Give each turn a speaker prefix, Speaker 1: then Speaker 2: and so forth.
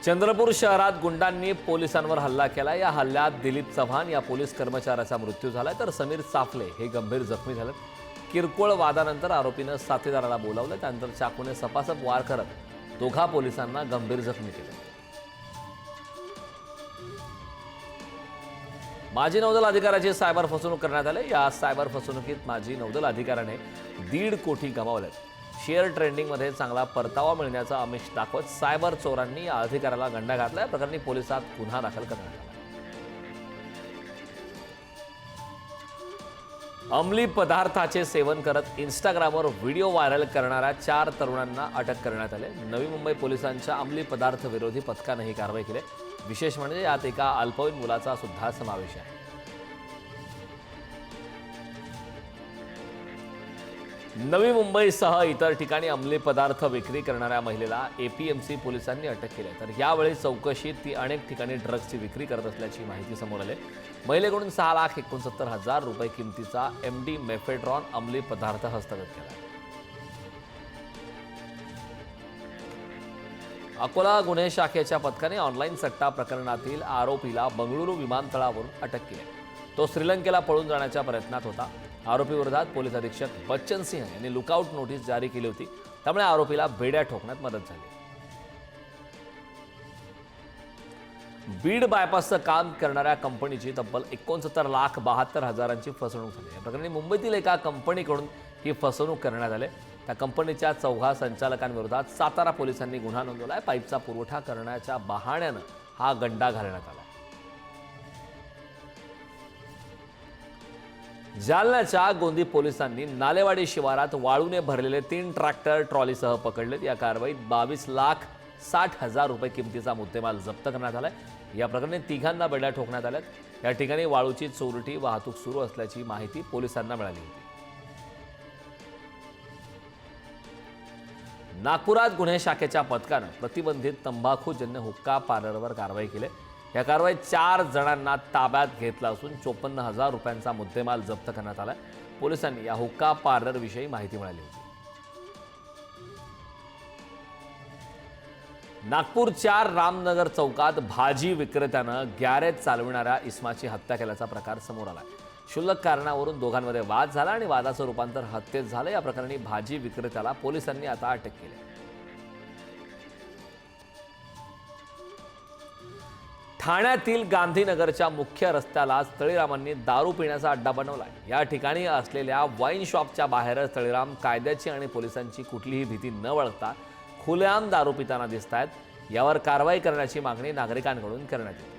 Speaker 1: चंद्रपूर शहरात गुंडांनी पोलिसांवर हल्ला केला। या हल्ल्यात दिलीप चव्हाण या पोलीस कर्मचाऱ्याचा मृत्यू झाला, तर समीर साफले हे गंभीर जखमी झाले। किरकोळ वादानंतर आरोपीने साथीदाराला बोलावले, त्यानंतर चाकूने सपासप वार करत दोघा पोलिसांना गंभीर जखमी केले। माजी नौदल अधिकाऱ्याची सायबर फसवणूक करण्यात आली। या सायबर फसवणुकीत माजी नौदल अधिकाऱ्याने 1.5 कोटी गमावले। शेअर ट्रेंडिंगमध्ये चांगला परतावा मिळण्याचा आमिष दाखवत सायबर चोरांनी या अधिकाऱ्याला गंडा घातला। प्रकरणी पोलिसात गुन्हा दाखल करण्यात आला। अंमली पदार्थाचे सेवन करत इंस्टाग्रामवर व्हिडिओ व्हायरल करणाऱ्या 4 तरुणांना अटक करण्यात आली। नवी मुंबई पोलिसांच्या अंमली पदार्थ विरोधी पथकाने ही कारवाई केली। विशेष म्हणजे यात एका अल्पवयीन मुलाचा सुद्धा समावेश आहे। नवी मुंबईसह इतर ठिकाणी अंमली पदार्थ विक्री करणाऱ्या महिलेला एपीएमसी पोलिसांनी अटक केली, तर यावेळी चौकशीत ती अनेक ठिकाणी ड्रग्जची विक्री करत असल्याची माहिती समोर आली। महिलेकडून 6,69,000 रुपये किमतीचा MD मेफेड्रॉन अंमली पदार्थ हस्तगत केला। अकोला गुन्हे शाखेच्या पथकाने ऑनलाईन सट्टा प्रकरणातील आरोपीला बंगळुरू विमानतळावरून अटक केली। तो श्रीलंकेला पळून जाण्याच्या प्रयत्नात होता। आरोपीविरोधात पोलीस अधीक्षक बच्चन सिंह यांनी लुकआउट नोटीस जारी केली होती, त्यामुळे आरोपीला बेड्या ठोकण्यात मदत झाली। बीड बायपासचं काम करणाऱ्या कंपनीची तब्बल 69,72,000ची फसवणूक झाली। या प्रकरणी मुंबईतील एका कंपनीकडून ही फसवणूक करण्यात आली। त्या कंपनीच्या 4 संचालकांविरोधात सातारा पोलिसांनी गुन्हा नोंदवला आहे। पाईपचा पुरवठा करण्याच्या बहाण्यानं हा गंडा घालण्यात आला। जालन्याच्या गोंदी पोलिसांनी नालेवाडी शिवारात वाळूने भरलेले 3 ट्रॅक्टर ट्रॉलीसह पकडलेत। या कारवाईत 22,60,000 रुपये किमतीचा मुद्देमाल जप्त करण्यात आलाय। या प्रकरणी 3घांना बेड्या ठोकण्यात आल्यात। या ठिकाणी वाळूची चोरटी वाहतूक सुरू असल्याची माहिती पोलिसांना मिळाली होती। नागपुरात गुन्हे शाखेच्या पथकानं प्रतिबंधित तंबाखूजन्य हुक्का पार्लरवर कारवाई केली। या कारवाईत 4 जणांना ताब्यात घेतलं असून 54,000 रुपयांचा मुद्देमाल जप्त करण्यात आला। पोलिसांनी या हुक्का पार्लरविषयी माहिती मिळाली होती। नागपूरच्या रामनगर चौकात भाजी विक्रेत्यानं गॅरेज चालविणाऱ्या इसमाची हत्या केल्याचा प्रकार समोर आला। क्षुल्लक कारणावरून दोघांमध्ये वाद झाला आणि वादाचं रूपांतर हत्येत झालं। या प्रकरणी भाजी विक्रेत्याला पोलिसांनी आता अटक केली। ठाण्यातील गांधीनगरच्या मुख्य रस्त्यालाच तळीरामांनी दारू पिण्याचा अड्डा बनवला। या ठिकाणी असलेल्या वाईन शॉपच्या बाहेरच तळीराम कायद्याची आणि पोलिसांची कुठलीही भीती न बाळगता खुलेआम दारू पिताना दिसत आहेत। यावर कारवाई करण्याची मागणी नागरिकांकडून करण्यात येते।